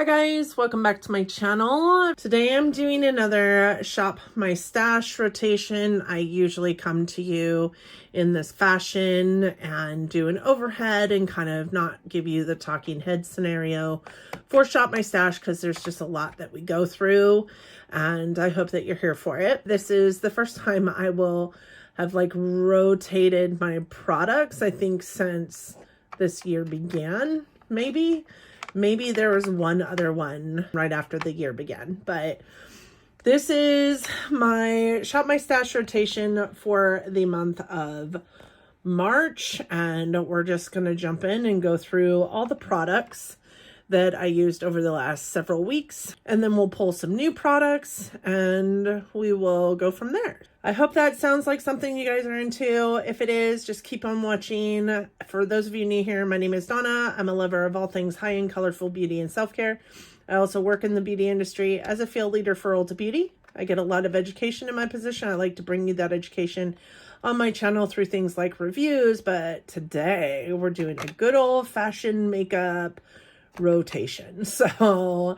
Hi guys, welcome back to my channel. Today I'm doing another Shop My Stash rotation. I usually come to you in this fashion and do an overhead and kind of not give you the talking head scenario for Shop My Stash because there's just a lot that we go through and I hope that you're here for it. This is the first time I will have rotated my products, I think since this year began, maybe there was one other one right after the year began, but this is my Shop My Stash rotation for the month of March, and we're just going to jump in and go through all the products that I used over the last several weeks, and then we'll pull some new products and we will go from there. I hope that sounds like something you guys are into. If it is, just keep on watching. For those of you new here, my name is Donna. I'm a lover of all things high-end, colorful beauty and self-care. I also work in the beauty industry as a field leader for Ulta Beauty. I get a lot of education in my position. I like to bring you that education on my channel through things like reviews, but today we're doing a good old-fashioned makeup rotation. So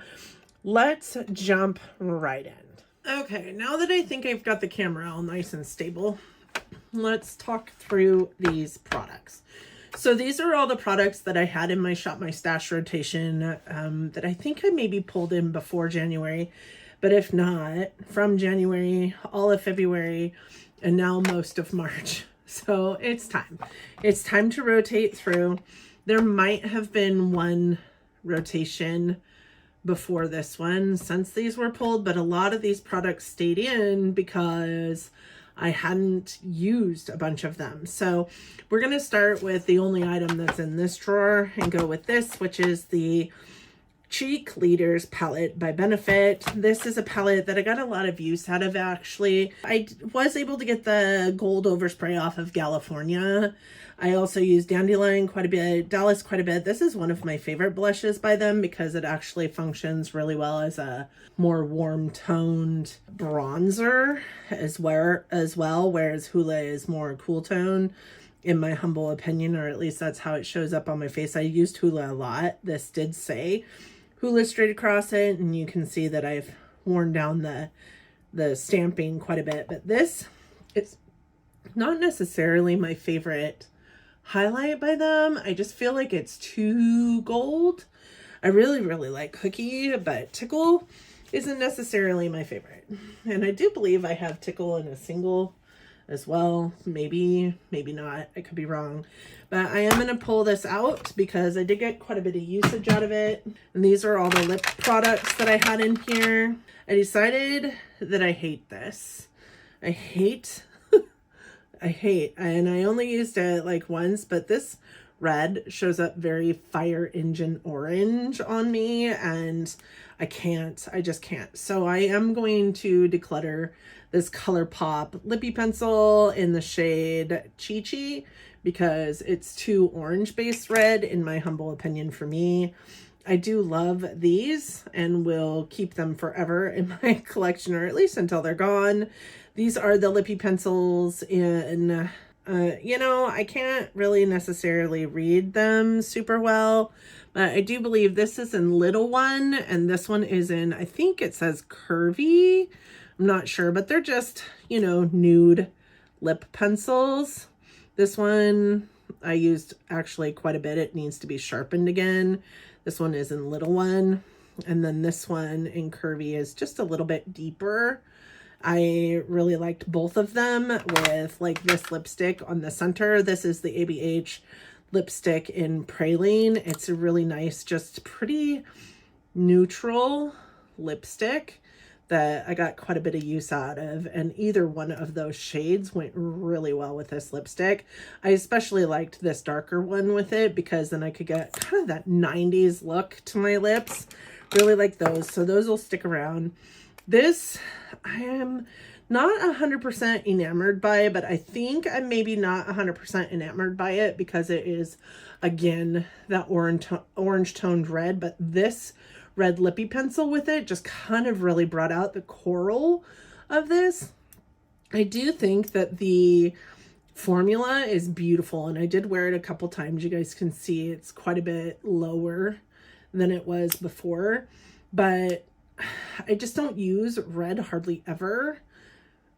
let's jump right in. Okay, now that I think I've got the camera all nice and stable, let's talk through these products. So these are all the products that I had in my Shop My Stash rotation that I think I maybe pulled in before January, but if not, from January, all of February, and now most of March. So it's time. It's time to rotate through. There might have been one rotation before this one since these were pulled, but a lot of these products stayed in because I hadn't used a bunch of them. So we're going to start with the only item that's in this drawer and go with this, which is the Cheek Leaders palette by Benefit. This is a palette that I got a lot of use out of, actually. I was able to get the gold overspray off of California. I also use Dandelion quite a bit, Dallas quite a bit. This is one of my favorite blushes by them because it actually functions really well as a more warm toned bronzer as well, whereas Hoola is more cool tone in my humble opinion, or at least that's how it shows up on my face. I used Hoola a lot. This did say Hoola straight across it, and you can see that I've worn down the stamping quite a bit, but this is not necessarily my favorite highlight by them. I just feel like it's too gold. I really like Cookie, but Tickle isn't necessarily my favorite. And I do believe I have Tickle in a single as well. Maybe not. I could be wrong. But I am going to pull this out because I did get quite a bit of usage out of it. And these are all the lip products that I had in here. I decided that I hate this. I hate, and I only used it like once, but this red shows up very fire engine orange on me, and I just can't. So I am going to declutter this ColourPop lippy pencil in the shade Chi Chi because it's too orange based red in my humble opinion for me. I do love these and will keep them forever in my collection, or at least until they're gone. These are the lippy pencils in, I can't really necessarily read them super well, but I do believe this is in Little One and this one is in, I think it says Curvy. I'm not sure, but they're just, nude lip pencils. This one I used actually quite a bit. It needs to be sharpened again. This one is in Little One. And then this one in Curvy is just a little bit deeper. I really liked both of them with this lipstick on the center. This is the ABH lipstick in Praline. It's a really nice, just pretty neutral lipstick that I got quite a bit of use out of, and either one of those shades went really well with this lipstick. I especially liked this darker one with it because then I could get kind of that 90s look to my lips. Really like those, so those will stick around. This, I am not 100% enamored by, but I think I'm maybe not 100% enamored by it because it is, again, that orange toned red, but this red lippy pencil with it just kind of really brought out the coral of this. I do think that the formula is beautiful, and I did wear it a couple times. You guys can see it's quite a bit lower than it was before, but I just don't use red hardly ever.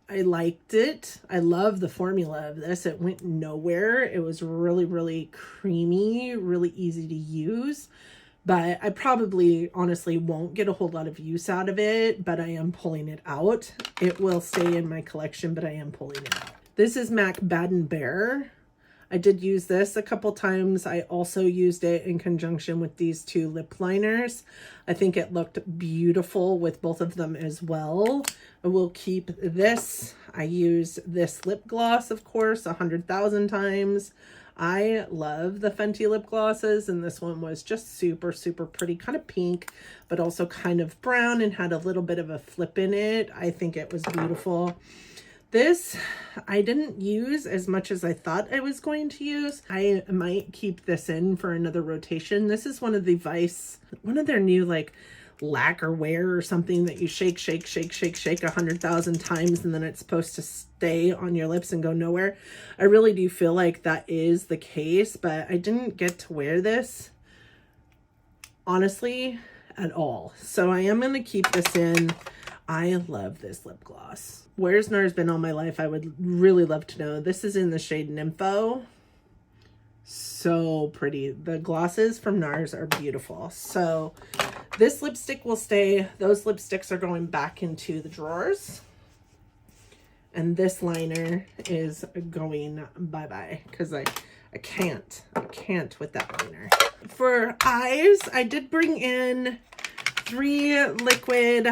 I liked it. I love the formula of this. It went nowhere. It was really, really creamy, really easy to use. But I probably honestly won't get a whole lot of use out of it, but I am pulling it out. It will stay in my collection, but I am pulling it out. This is MAC Baden Bear. I did use this a couple times. I also used it in conjunction with these two lip liners. I think it looked beautiful with both of them as well. I will keep this. I use this lip gloss, of course, 100,000 times. I love the Fenty lip glosses, and this one was just super, super pretty, kind of pink, but also kind of brown and had a little bit of a flip in it. I think it was beautiful. This I didn't use as much as I thought I was going to use. I might keep this in for another rotation. This is one of the Vice, one of their new like lacquer wear or something that you shake 100,000 times and then it's supposed to stay on your lips and go nowhere. I really do feel like that is the case, but I didn't get to wear this honestly at all. So I am going to keep this in. I love this lip gloss. Where's NARS been all my life? I would really love to know. This is in the shade Nympho. So pretty. The glosses from NARS are beautiful. So this lipstick will stay. Those lipsticks are going back into the drawers. And this liner is going bye-bye because I can't with that liner. For eyes, I did bring in 3 liquid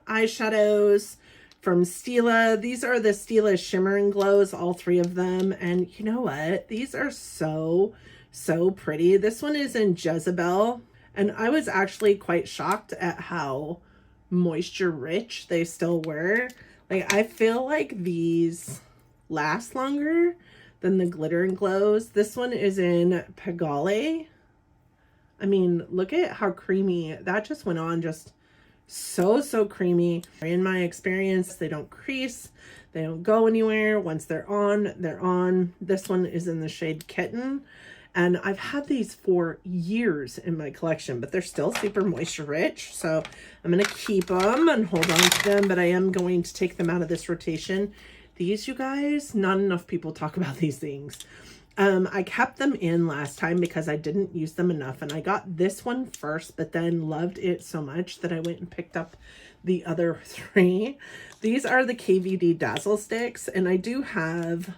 eyeshadows from Stila. These are the Stila Shimmer and Glows, all 3 of them. And you know what? These are so pretty. This one is in Jezebel. And I was actually quite shocked at how moisture rich they still were. Like, I feel like these last longer than the Glitter and Glows. This one is in Pagale. I mean, look at how creamy that just went on. Just so creamy. In my experience, they don't crease. They don't go anywhere. Once they're on, they're on. This one is in the shade Kitten. And I've had these for years in my collection, but they're still super moisture rich. So I'm going to keep them and hold on to them, but I am going to take them out of this rotation. These, you guys, not enough people talk about these things. I kept them in last time because I didn't use them enough. And I got this one first, but then loved it so much that I went and picked up the other 3. These are the KVD Dazzle Sticks, and I do have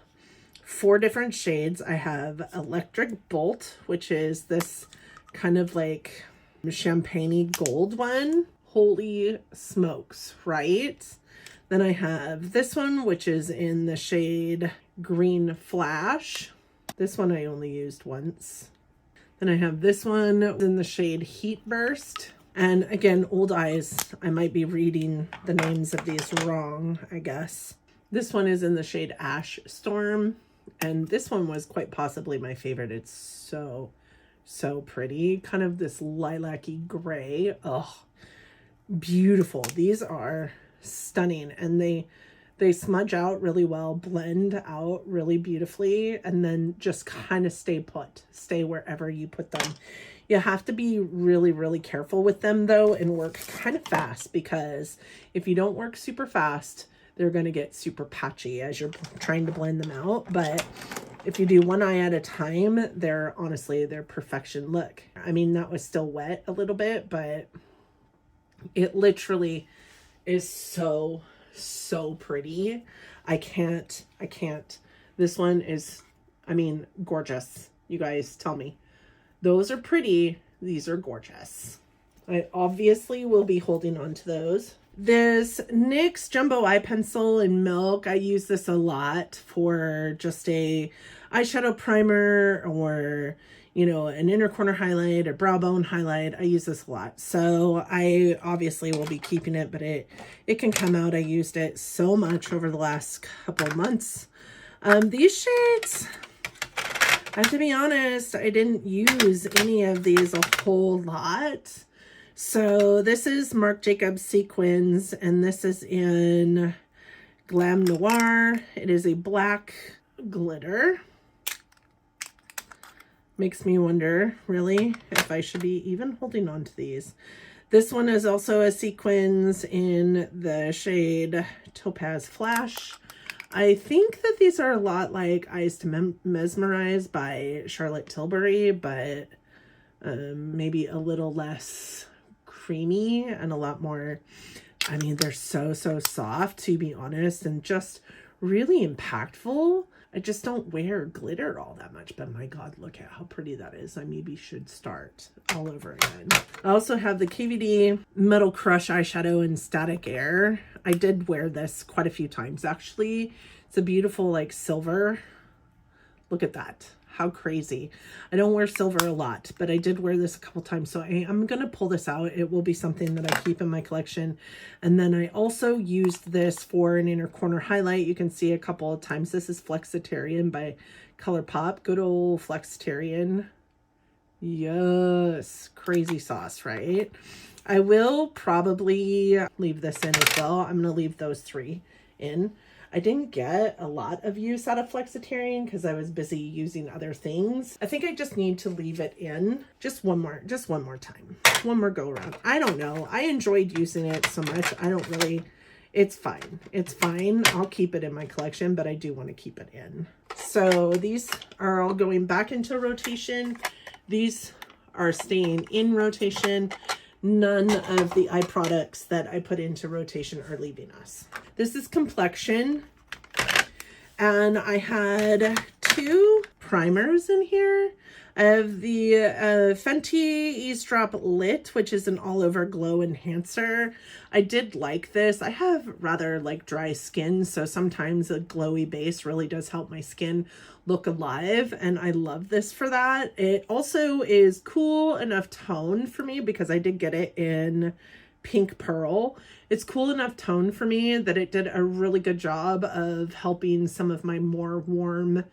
4 different shades. I have Electric Bolt, which is this kind of like champagne-y gold one. Holy smokes, right? Then I have this one, which is in the shade Green Flash. This one I only used once. Then I have this one in the shade Heat Burst. And again, old eyes, I might be reading the names of these wrong, I guess. This one is in the shade Ash Storm. And this one was quite possibly my favorite. It's so pretty. Kind of this lilac-y gray. Oh, beautiful. These are stunning. And they smudge out really well, blend out really beautifully, and then just kind of stay put. Stay wherever you put them. You have to be really careful with them, though, and work kind of fast, because if you don't work super fast, they're going to get super patchy as you're trying to blend them out. But if you do one eye at a time, they're perfection. Look, I mean, that was still wet a little bit, but it literally is so pretty. I can't. This one is, I mean, gorgeous. You guys tell me. Those are pretty. These are gorgeous. I obviously will be holding on to those. This NYX Jumbo Eye Pencil in Milk, I use this a lot for just a eyeshadow primer or, you know, an inner corner highlight, a brow bone highlight. I use this a lot. So I obviously will be keeping it, but it can come out. I used it so much over the last couple of months. These shades, I have to be honest, I didn't use any of these a whole lot. So this is Marc Jacobs Sequins, and this is in Glam Noir. It is a black glitter. Makes me wonder, really, if I should be even holding on to these. This one is also a sequins in the shade Topaz Flash. I think that these are a lot like Eyes to Mesmerize by Charlotte Tilbury, but maybe a little less creamy and a lot more, I mean, they're so soft, to be honest, and just really impactful. I just don't wear glitter all that much, but my God, look at how pretty that is. I maybe should start all over again. I also have the KVD Metal Crush eyeshadow in Static Air. I did wear this quite a few times, actually. It's a beautiful, like, silver. Look at that. How crazy. I don't wear silver a lot, but I did wear this a couple times. So I'm going to pull this out. It will be something that I keep in my collection. And then I also used this for an inner corner highlight. You can see a couple of times. This is Flexitarian by ColourPop. Good old Flexitarian. Yes. Crazy sauce, right? I will probably leave this in as well. I'm going to leave those 3 in. I didn't get a lot of use out of Flexitarian because I was busy using other things. I think I just need to leave it in just one more time. One more go around. I don't know. I enjoyed using it so much. I don't really, it's fine. It's fine. I'll keep it in my collection, but I do want to keep it in. So these are all going back into rotation. These are staying in rotation. None of the eye products that I put into rotation are leaving us. This is Complexion, and I had 2 primers in here. I have the Fenty Eavesdrop Lit, which is an all-over glow enhancer. I did like this. I have rather like dry skin, so sometimes a glowy base really does help my skin look alive, and I love this for that. It also is cool enough tone for me because I did get it in Pink Pearl. It's cool enough tone for me that it did a really good job of helping some of my more warm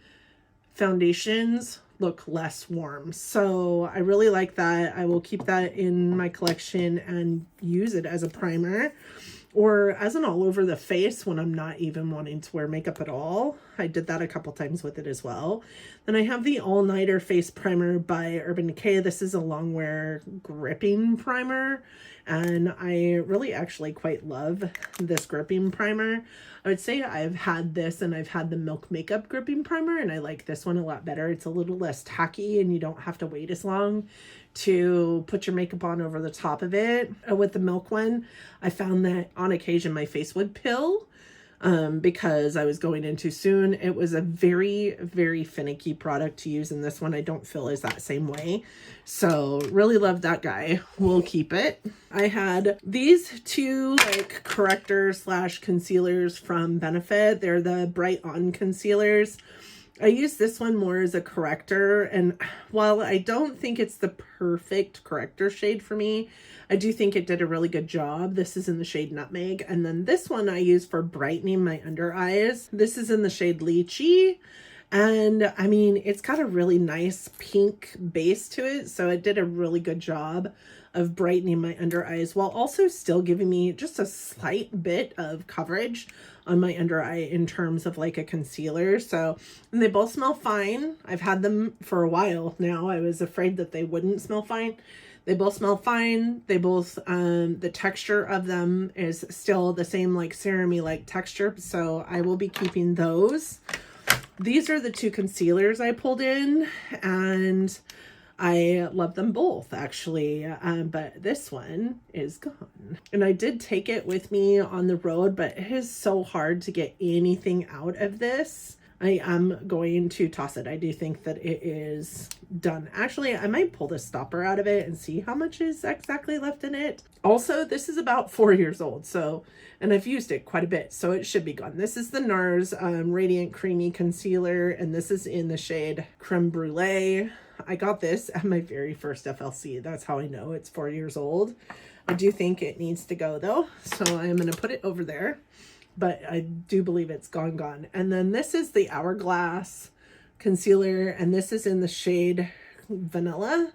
foundations look less warm. So I really like that. I will keep that in my collection and use it as a primer or as an all over the face when I'm not even wanting to wear makeup at all. I did that a couple times with it as well. Then I have the All Nighter Face Primer by Urban Decay. This is a long wear gripping primer, and I really actually quite love this gripping primer. I would say I've had this and I've had the Milk Makeup gripping primer, and I like this one a lot better. It's a little less tacky and you don't have to wait as long to put your makeup on over the top of it. With the Milk one, I found that on occasion my face would pill because I was going in too soon. It was a very finicky product to use, and this one I don't feel is that same way. So really love that guy. We'll keep it. I had these 2 like correctors / concealers from Benefit. They're the Bright On concealers. I use this one more as a corrector, and while I don't think it's the perfect corrector shade for me, I do think it did a really good job. This is in the shade Nutmeg, and then this one I use for brightening my under eyes. This is in the shade Lychee, and I mean, it's got a really nice pink base to it, so it did a really good job of brightening my under eyes while also still giving me just a slight bit of coverage on my under eye in terms of like a concealer. So, and they both smell fine. I've had them for a while now. I was afraid that they wouldn't smell fine. They both smell fine. They both, the texture of them is still the same like serum-y like texture. So I will be keeping those. These are the 2 concealers I pulled in, and I love them both actually, but this one is gone. And I did take it with me on the road, but it is so hard to get anything out of this. I am going to toss it. I do think that it is done. Actually, I might pull the stopper out of it and see how much is exactly left in it. Also, this is about 4 years old, so, and I've used it quite a bit, so it should be gone. This is the NARS Radiant Creamy Concealer, and this is in the shade Creme Brulee. I got this at my very first FLC. That's how I know it's 4 years old. I do think it needs to go though, so I'm going to put it over there, but I do believe it's gone. And then this is the Hourglass concealer, and this is in the shade Vanilla,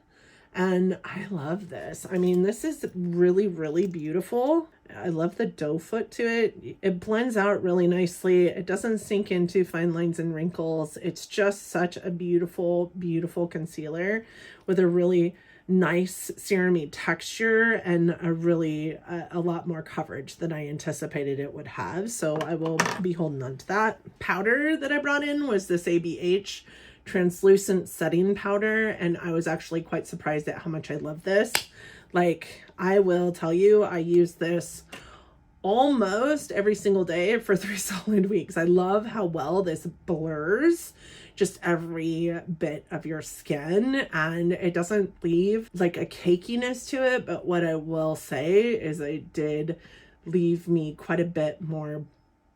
And I love this. I mean, this is really, really beautiful. I love the doe foot to it. It blends out really nicely. It doesn't sink into fine lines and wrinkles. It's just such a beautiful, beautiful concealer with a really nice serum-y texture and a lot more coverage than I anticipated it would have. So I will be holding on to that. Powder that I brought in was this ABH translucent setting powder, and I was actually quite surprised at how much I love this. Like, I will tell you, I use this almost every single day for 3 solid weeks. I love how well this blurs just every bit of your skin, and it doesn't leave like a cakiness to it. But what I will say is it did leave me quite a bit more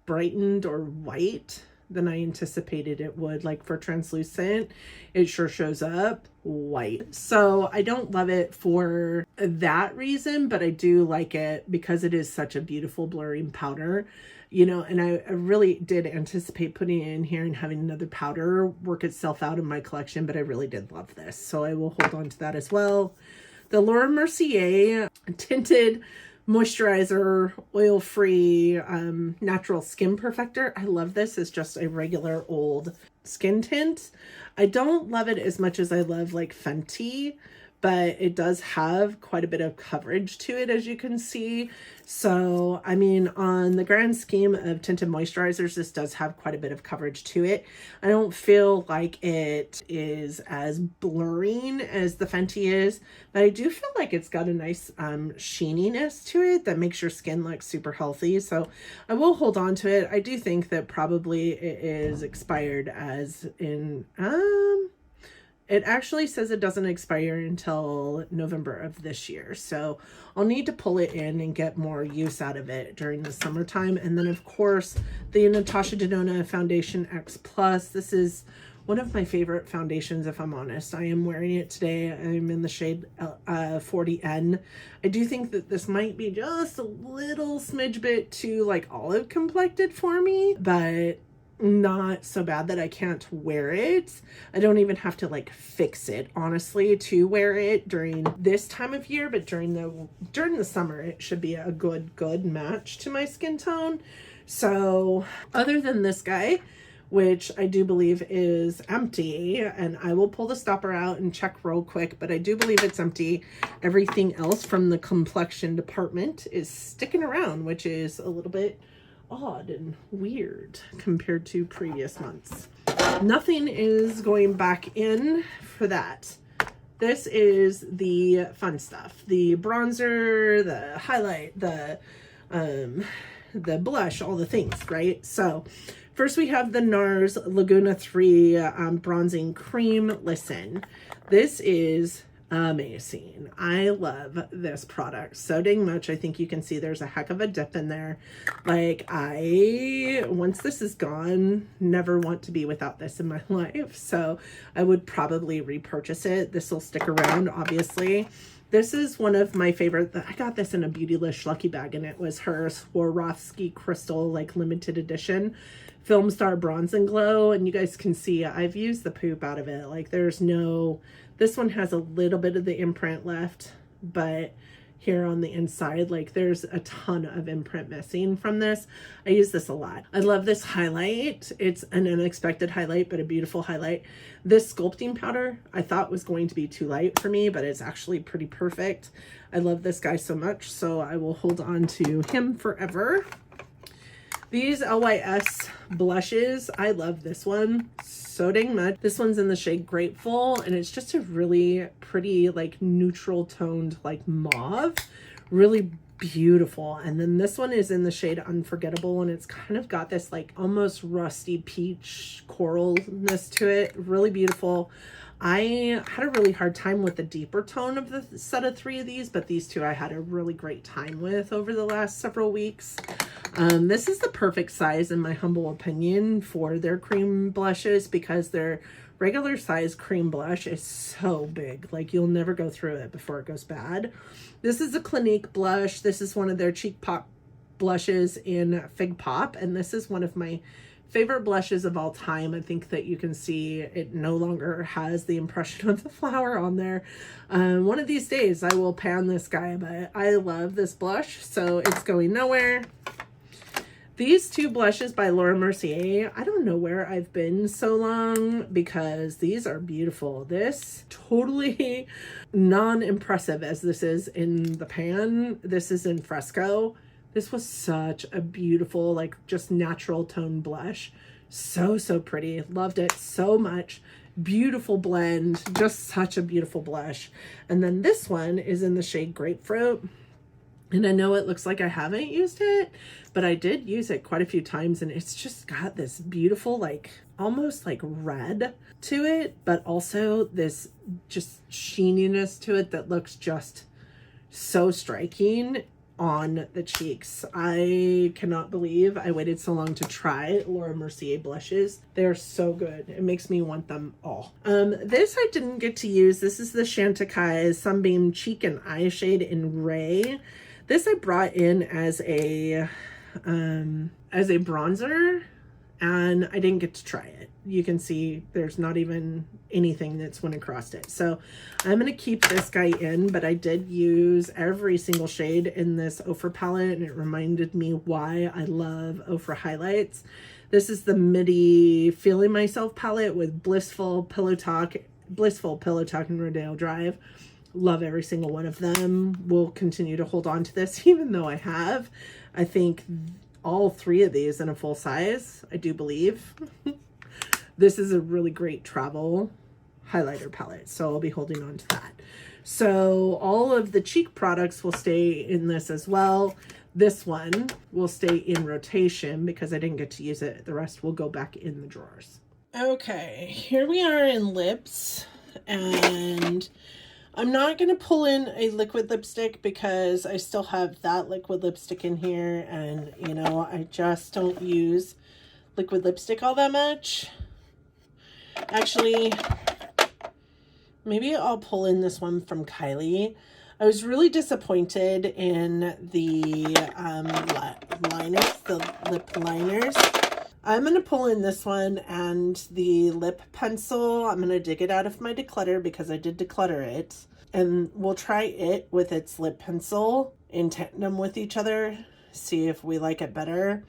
brightened or white than I anticipated it would. Like for translucent, it sure shows up white. So I don't love it for that reason, but I do like it because it is such a beautiful blurring powder, you know, and I really did anticipate putting it in here and having another powder work itself out in my collection, but I really did love this. So I will hold on to that as well. The Laura Mercier tinted moisturizer, oil-free, natural skin perfector. I love this. It's just a regular old skin tint. I don't love it as much as I love like Fenty, but it does have quite a bit of coverage to it, as you can see. So, I mean, on the grand scheme of tinted moisturizers, this does have quite a bit of coverage to it. I don't feel like it is as blurring as the Fenty is, but I do feel like it's got a nice sheeniness to it that makes your skin look super healthy. So I will hold on to it. I do think that probably it is expired as in, it actually says it doesn't expire until November of this year. So I'll need to pull it in and get more use out of it during the summertime. And then of course, the Natasha Denona Foundation X Plus. This is one of my favorite foundations, if I'm honest. I am wearing it today. I'm in the shade 40N. I do think that this might be just a little smidge bit too like olive complected for me, but not so bad that I can't wear it. I don't even have to like fix it, honestly, to wear it during this time of year, but during the summer it should be a good match to my skin tone. So other than this guy, which I do believe is empty, and I will pull the stopper out and check real quick, but I do believe it's empty. Everything else from the complexion department is sticking around, which is a little bit odd and weird compared to previous months. Nothing is going back in for that. This is the fun stuff. The bronzer, the highlight, the blush, all the things, right? So first we have the NARS Laguna 3 bronzing cream. Listen, this is amazing. I love this product so dang much. I think you can see there's a heck of a dip in there. Like, once this is gone, never want to be without this in my life. So I would probably repurchase it. This will stick around, obviously. This is one of my favorite. I got this in a Beautylish lucky bag, and it was her Swarovski Crystal, like limited edition Film Star Bronze and Glow. And you guys can see I've used the poop out of it. Like, there's no, this one has a little bit of the imprint left, but here on the inside, like there's a ton of imprint missing from this. I use this a lot. I love this highlight. It's an unexpected highlight, but a beautiful highlight. This sculpting powder I thought was going to be too light for me, but it's actually pretty perfect. I love this guy so much, so I will hold on to him forever. These LYS blushes, I love this one so dang much. This one's in the shade Grateful, and it's just a really pretty, like neutral toned, like mauve, really beautiful. And then this one is in the shade Unforgettable, and it's kind of got this like almost rusty peach coralness to it. Really beautiful. I had a really hard time with the deeper tone of the set of 3 of these, but these 2 I had a really great time with over the last several weeks. This is the perfect size, in my humble opinion, for their cream blushes, because their regular size cream blush is so big. Like, you'll never go through it before it goes bad. This is a Clinique blush. This is one of their cheek pop blushes in Fig Pop, and this is one of my Favorite blushes of all time. I think that you can see it no longer has the impression of the flower on there. One of these days I will pan this guy, but I love this blush, so it's going nowhere. These two blushes by Laura Mercier, I don't know where I've been so long because these are beautiful. This totally non-impressive as this is in the pan. This is in Fresco. This was such a beautiful, like just natural tone blush. So, so pretty. Loved it so much. Beautiful blend. Just such a beautiful blush. And then this one is in the shade Grapefruit. And I know it looks like I haven't used it, but I did use it quite a few times, and it's just got this beautiful, like almost like red to it, but also this just sheeniness to it that looks just so striking on the cheeks. I cannot believe I waited so long to try Laura Mercier blushes. They're so good. It makes me want them all. This I didn't get to use. This is the Chantecaille Sunbeam Cheek and Eye Shade in Ray. This I brought in as a bronzer, and I didn't get to try it. You can see there's not even anything that's went across it. So I'm going to keep this guy in, but I did use every single shade in this Ofra palette, and it reminded me why I love Ofra highlights. This is the MIDI Feeling Myself palette with Blissful Pillow Talk and Rodeo Drive. Love every single one of them. Will continue to hold on to this, even though I think all three of these in a full size, I do believe. This is a really great travel highlighter palette, so I'll be holding on to that. So all of the cheek products will stay in this as well. This one will stay in rotation because I didn't get to use it. The rest will go back in the drawers. Okay, here we are in lips, and I'm not going to pull in a liquid lipstick because I still have that liquid lipstick in here, and you know, I just don't use liquid lipstick all that much. Actually, maybe I'll pull in this one from Kylie. I was really disappointed in the liners, the lip liners. I'm going to pull in this one and the lip pencil. I'm going to dig it out of my declutter because I did declutter it. And we'll try it with its lip pencil in tandem with each other. See if we like it better.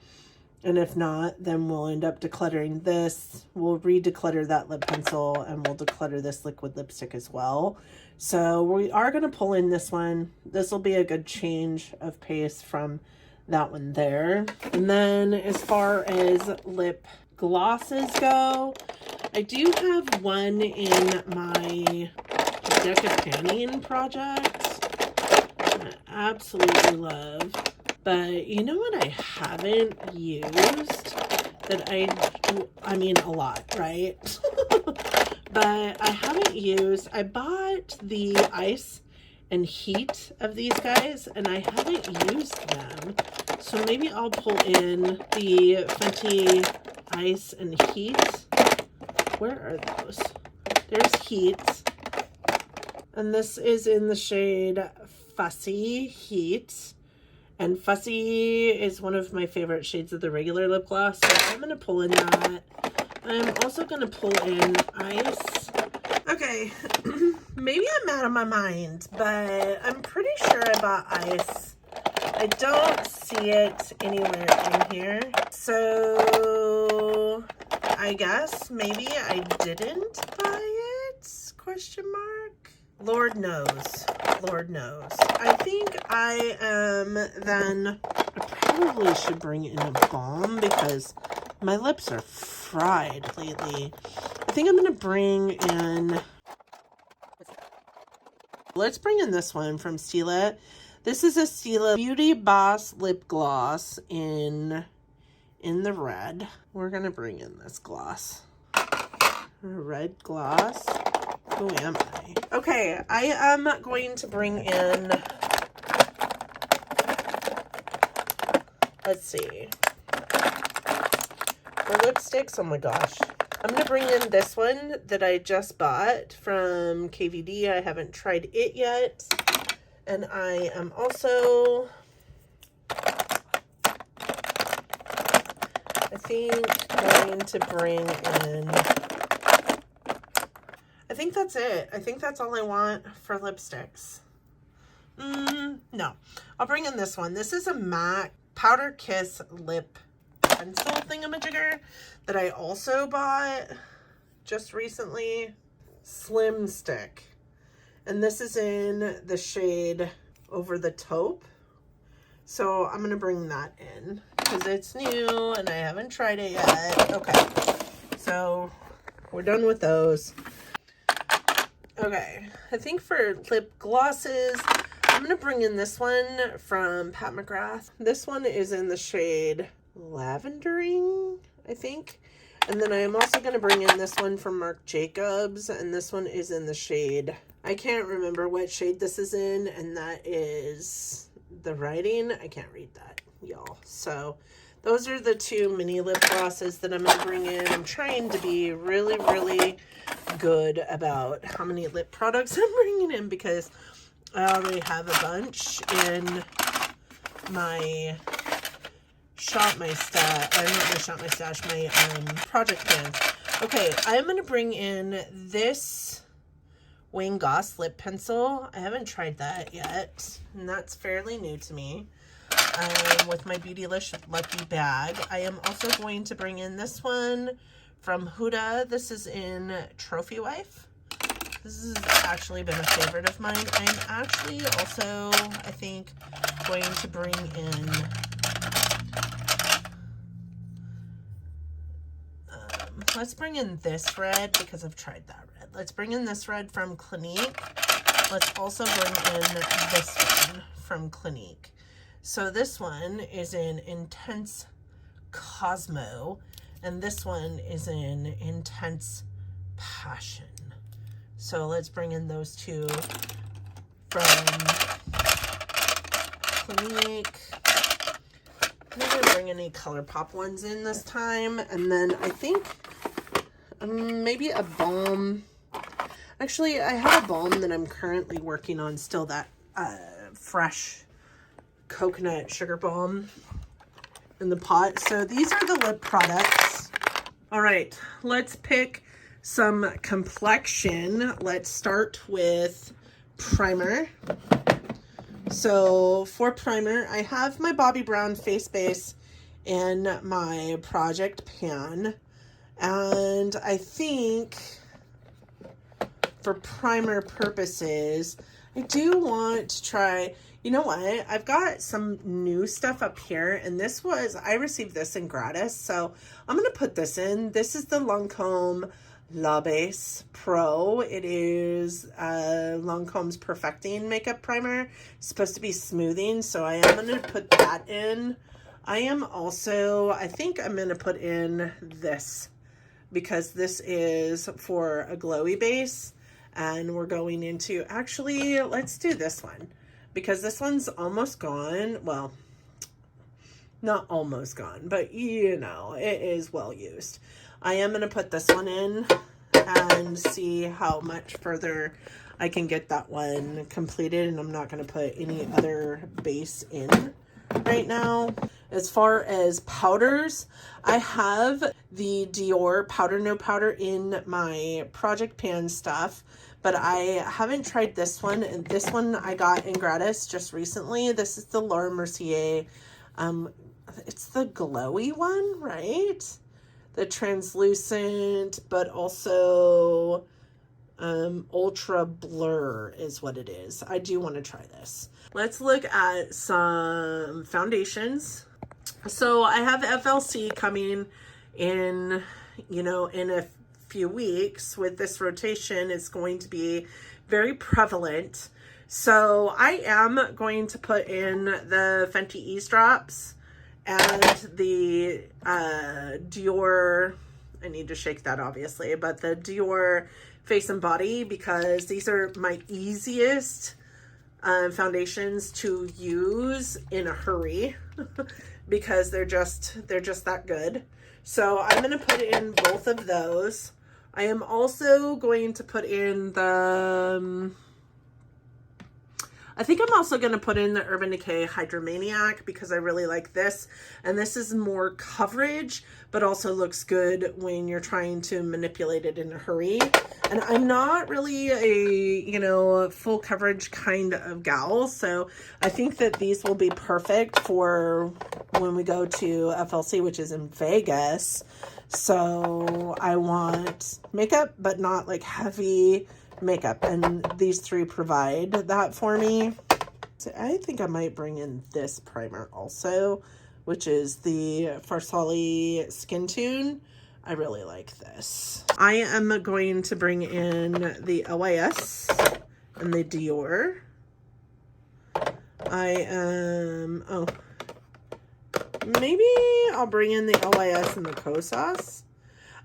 And if not, then we'll end up decluttering this. We'll re-declutter that lip pencil and we'll declutter this liquid lipstick as well. So we are going to pull in this one. This will be a good change of pace from that one there. And then as far as lip glosses go, I do have one in my Decapanning project I absolutely love. But you know what I haven't used that I mean a lot, right? But I haven't used, I bought the ice and heat of these guys and I haven't used them. So maybe I'll pull in the Fenty ice and heat. Where are those? There's heat. And this is in the shade Fussy Heat. And Fussy is one of my favorite shades of the regular lip gloss, so I'm going to pull in that. I'm also going to pull in ice. Okay, maybe I'm out of my mind, but I'm pretty sure I bought ice. I don't see it anywhere in here. So I guess maybe I didn't buy it? Question mark. Lord knows. Lord knows. I think I am then, I probably should bring in a balm because my lips are fried lately. I think I'm going to bring in, let's bring in this one from Stila. This is a Stila Beauty Boss Lip Gloss in the red. We're going to bring in this gloss. Red gloss. Who am I? Okay, I am going to bring in, let's see, for lipsticks, oh my gosh. I'm going to bring in this one that I just bought from KVD. I haven't tried it yet. And I am also, I think going to bring in, I think that's it. I think that's all I want for lipsticks. No, I'll bring in this one. This is a MAC Powder Kiss Lip Pencil thingamajigger that I also bought just recently. Slim Stick. And this is in the shade Over the Taupe. So I'm going to bring that in because it's new and I haven't tried it yet. Okay, so we're done with those. Okay, I think for lip glosses, I'm going to bring in this one from Pat McGrath. This one is in the shade Lavendering, I think. And then I am also going to bring in this one from Marc Jacobs. And this one is in the shade, I can't remember what shade this is in. And that is the writing. I can't read that, y'all. So those are the two mini lip glosses that I'm going to bring in. I'm trying to be really, really good about how many lip products I'm bringing in because I already have a bunch in my my project pans. Okay, I'm going to bring in this Wayne Goss lip pencil. I haven't tried that yet, and that's fairly new to me. With my Beautylish Lucky Bag. I am also going to bring in this one from Huda. This is in Trophy Wife. This has actually been a favorite of mine. I'm actually also, I think, going to bring in let's bring in this red because I've tried that red. Let's bring in this red from Clinique. Let's also bring in this one from Clinique. So this one is in Intense Cosmo, and this one is in Intense Passion. So let's bring in those two from Clinique. I'm not going to bring any ColourPop ones in this time. And then I think maybe a balm. Actually, I have a balm that I'm currently working on still, that fresh coconut sugar balm in the pot. So these are the lip products. All right, let's pick some complexion. Let's start with primer. So for primer, I have my Bobbi Brown face base in my project pan. And I think for primer purposes, I do want to try, you know what? I've got some new stuff up here, and this was, I received this in gratis, so I'm going to put this in. This is the Lancome La Base Pro. It is Lancome's Perfecting Makeup Primer. It's supposed to be smoothing, so I am going to put that in. I am also, I think I'm going to put in this because this is for a glowy base, and we're going into, actually, let's do this one because this one's almost gone. Well, not almost gone, but you know, it is well used. I am going to put this one in and see how much further I can get that one completed, and I'm not going to put any other base in right now. As far as powders, I have the Dior Powder No Powder in my project pan stuff, but I haven't tried this one. And this one I got in gratis just recently. This is the Laura Mercier. It's the glowy one, right? The translucent, but also ultra blur is what it is. I do want to try this. Let's look at some foundations. So I have FLC coming in, you know, in a few weeks. With this rotation, it's going to be very prevalent. So I am going to put in the Fenty Ease Drops and the Dior, I need to shake that obviously, but the Dior Face and Body, because these are my easiest foundations to use in a hurry because they're just that good. So I'm going to put in both of those. I am also going to put in the I think I'm also going to put in the Urban Decay Hydromaniac because I really like this. And this is more coverage, but also looks good when you're trying to manipulate it in a hurry. And I'm not really a, you know, full coverage kind of gal. So I think that these will be perfect for when we go to FLC, which is in Vegas. So I want makeup, but not like heavy makeup, and these three provide that for me. So I think I might bring in this primer also, which is the Farsali Skin Tune. I really like this. I am going to bring in the LYS and the Dior. Maybe I'll bring in the LYS and the Kosas.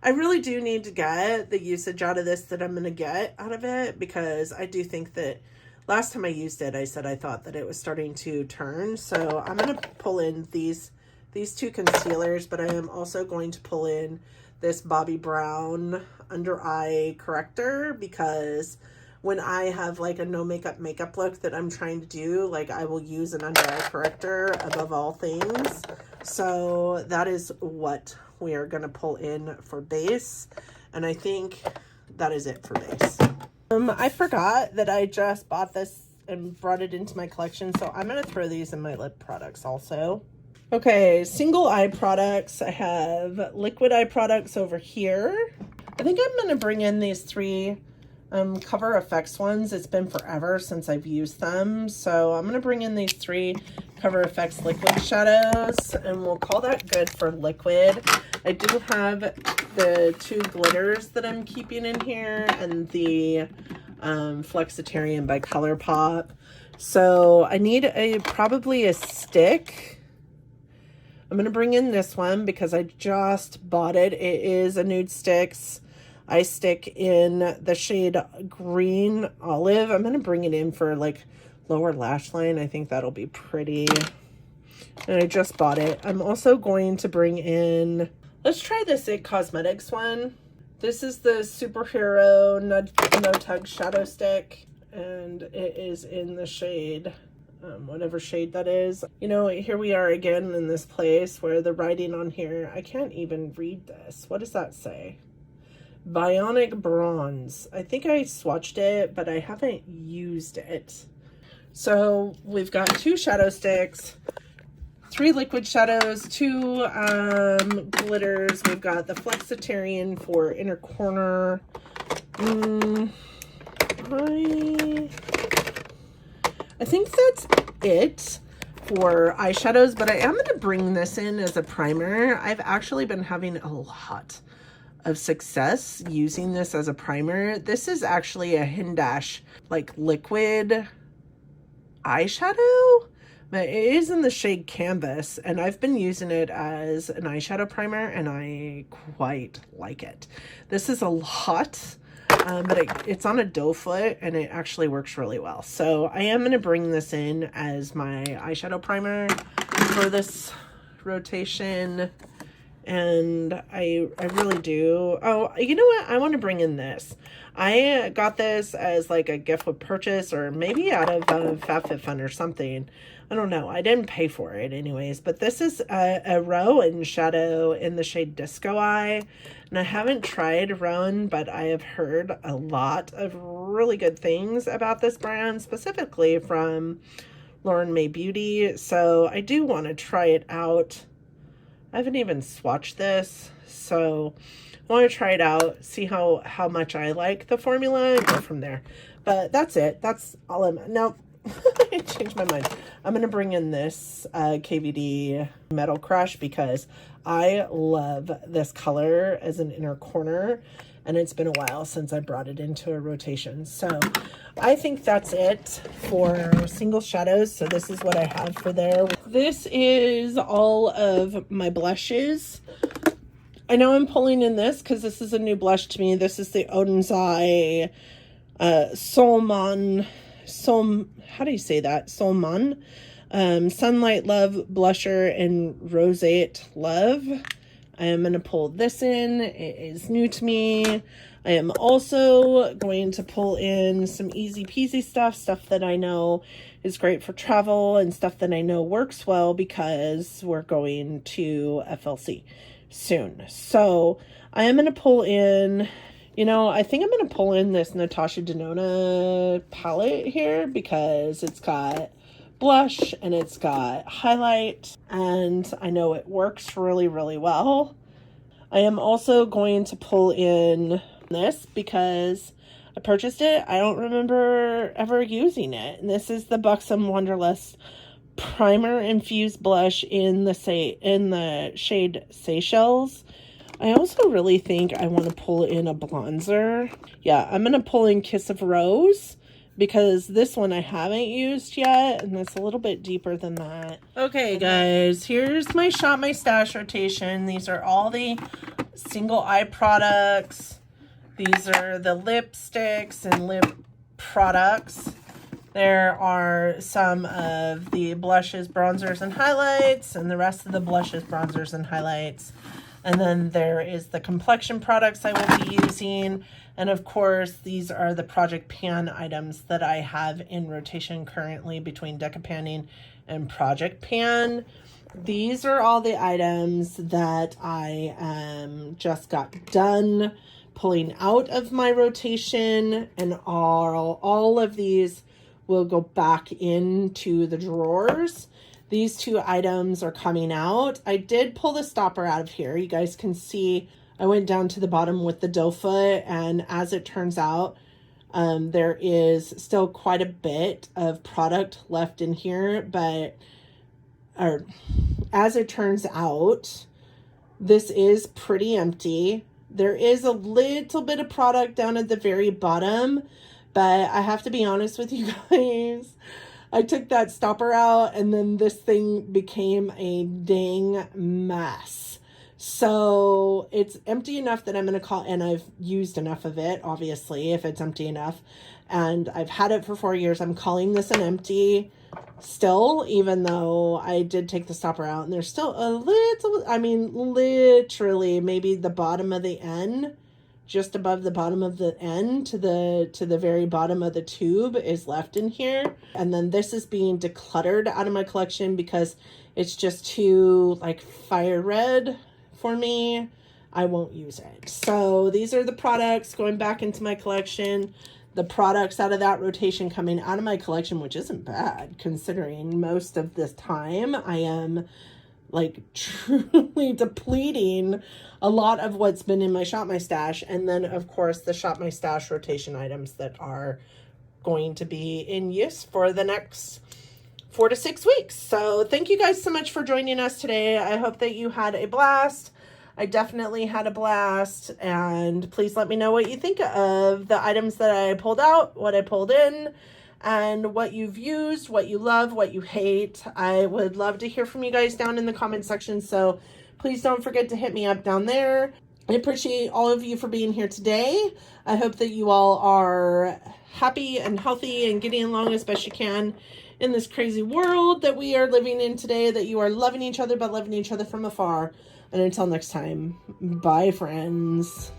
I really do need to get the usage out of this that I'm going to get out of it, because I do think that last time I used it, I said I thought that it was starting to turn. So I'm going to pull in these two concealers, but I am also going to pull in this Bobbi Brown under eye corrector, because when I have like a no makeup look that I'm trying to do, like I will use an under eye corrector above all things. So that is what we are going to pull in for base. And I think that is it for base. I forgot that I just bought this and brought it into my collection. So I'm going to throw these in my lip products also. Okay, single eye products. I have liquid eye products over here. I think I'm going to bring in these three Cover FX ones. It's been forever since I've used them. So I'm going to bring in these three Cover FX liquid shadows, and we'll call that good for liquid. I do have the two glitters that I'm keeping in here, and the Flexitarian by ColourPop. So I need probably a stick. I'm going to bring in this one because I just bought it. It is a Nude Sticks eye stick in the shade Green Olive. I'm going to bring it in for like lower lash line. I think that'll be pretty. And I just bought it. I'm also going to bring in, let's try this IT Cosmetics one. This is the Superhero No Tug Shadow Stick, and it is in the shade, whatever shade that is. You know, here we are again in this place where the writing on here, I can't even read this. What does that say? Bionic Bronze. I think I swatched it, but I haven't used it. So we've got two shadow sticks, three liquid shadows, two glitters. We've got the Flexitarian for inner corner. I think that's it for eyeshadows, but I am going to bring this in as a primer. I've actually been having a lot of success using this as a primer. This is actually a Hindash like liquid eyeshadow, but it is in the shade Canvas, and I've been using it as an eyeshadow primer, and I quite like it. This is a lot, but it's on a doe foot, and it actually works really well. So I am going to bring this in as my eyeshadow primer for this rotation. And I really do. Oh, you know what? I want to bring in this. I got this as like a gift with purchase, or maybe out of FabFitFun or something. I don't know. I didn't pay for it anyways. But this is a Rowan shadow in the shade Disco Eye. And I haven't tried Rowan, but I have heard a lot of really good things about this brand, specifically from Lauren May Beauty. So I do want to try it out. I haven't even swatched this, so I want to try it out, see how much I like the formula, and go from there. But that's it. That's all no, I changed my mind. I'm going to bring in this KVD Metal Crush because I love this color as an inner corner, and it's been a while since I brought it into a rotation. So I think that's it for single shadows. So this is what I have for there. This is all of my blushes. I know I'm pulling in this because this is a new blush to me. This is the Odin's Eye Solman. How do you say that? Solman. Sunlight Love Blusher and Roseate Love. I am going to pull this in. It is new to me. I am also going to pull in some easy peasy stuff that I know is great for travel and stuff that I know works well because we're going to FLC soon. So I am going to pull in, I think I'm going to pull in this Natasha Denona palette here because it's got blush and it's got highlight, and I know it works really, really well. I am also going to pull in this because I purchased it. I don't remember ever using it. And this is the Buxom Wanderlust Primer Infused Blush in the shade Seychelles. I also really think I want to pull in a bronzer. Yeah, I'm going to pull in Kiss of Rose because this one I haven't used yet, and it's a little bit deeper than that. Okay, guys, here's my Shop My Stash rotation. These are all the single eye products. These are the lipsticks and lip products. There are some of the blushes, bronzers, and highlights, and the rest of the blushes, bronzers, and highlights. And then there is the Complexion products I will be using. And of course, these are the Project Pan items that I have in rotation currently between Decapanning and Project Pan. These are all the items that I just got done pulling out of my rotation, and all of these will go back into the drawers. These two items are coming out. I did pull the stopper out of here. You guys can see I went down to the bottom with the doe foot, and as it turns out, there is still quite a bit of product left in here, or as it turns out, this is pretty empty. There is a little bit of product down at the very bottom, but I have to be honest with you guys. I took that stopper out and then this thing became a dang mess. So it's empty enough that I'm going to call, and I've used enough of it, obviously, if it's empty enough. And I've had it for 4 years. I'm calling this an empty still, even though I did take the stopper out, and there's still a little, literally maybe the bottom of the end, just above the bottom of the end to the very bottom of the tube is left in here. And then this is being decluttered out of my collection because it's just too fire red for me. I won't use it. So these are the products going back into my collection. The products out of that rotation coming out of my collection, which isn't bad considering most of this time I am truly depleting a lot of what's been in my Shop My Stash. And then of course the Shop My Stash rotation items that are going to be in use for the next 4 to 6 weeks. So thank you guys so much for joining us today. I hope that you had a blast. I definitely had a blast, and please let me know what you think of the items that I pulled out, what I pulled in, and what you've used, what you love, what you hate. I would love to hear from you guys down in the comment section, so please don't forget to hit me up down there. I appreciate all of you for being here today. I hope that you all are happy and healthy and getting along as best you can in this crazy world that we are living in today, that you are loving each other but loving each other from afar. And until next time, bye friends.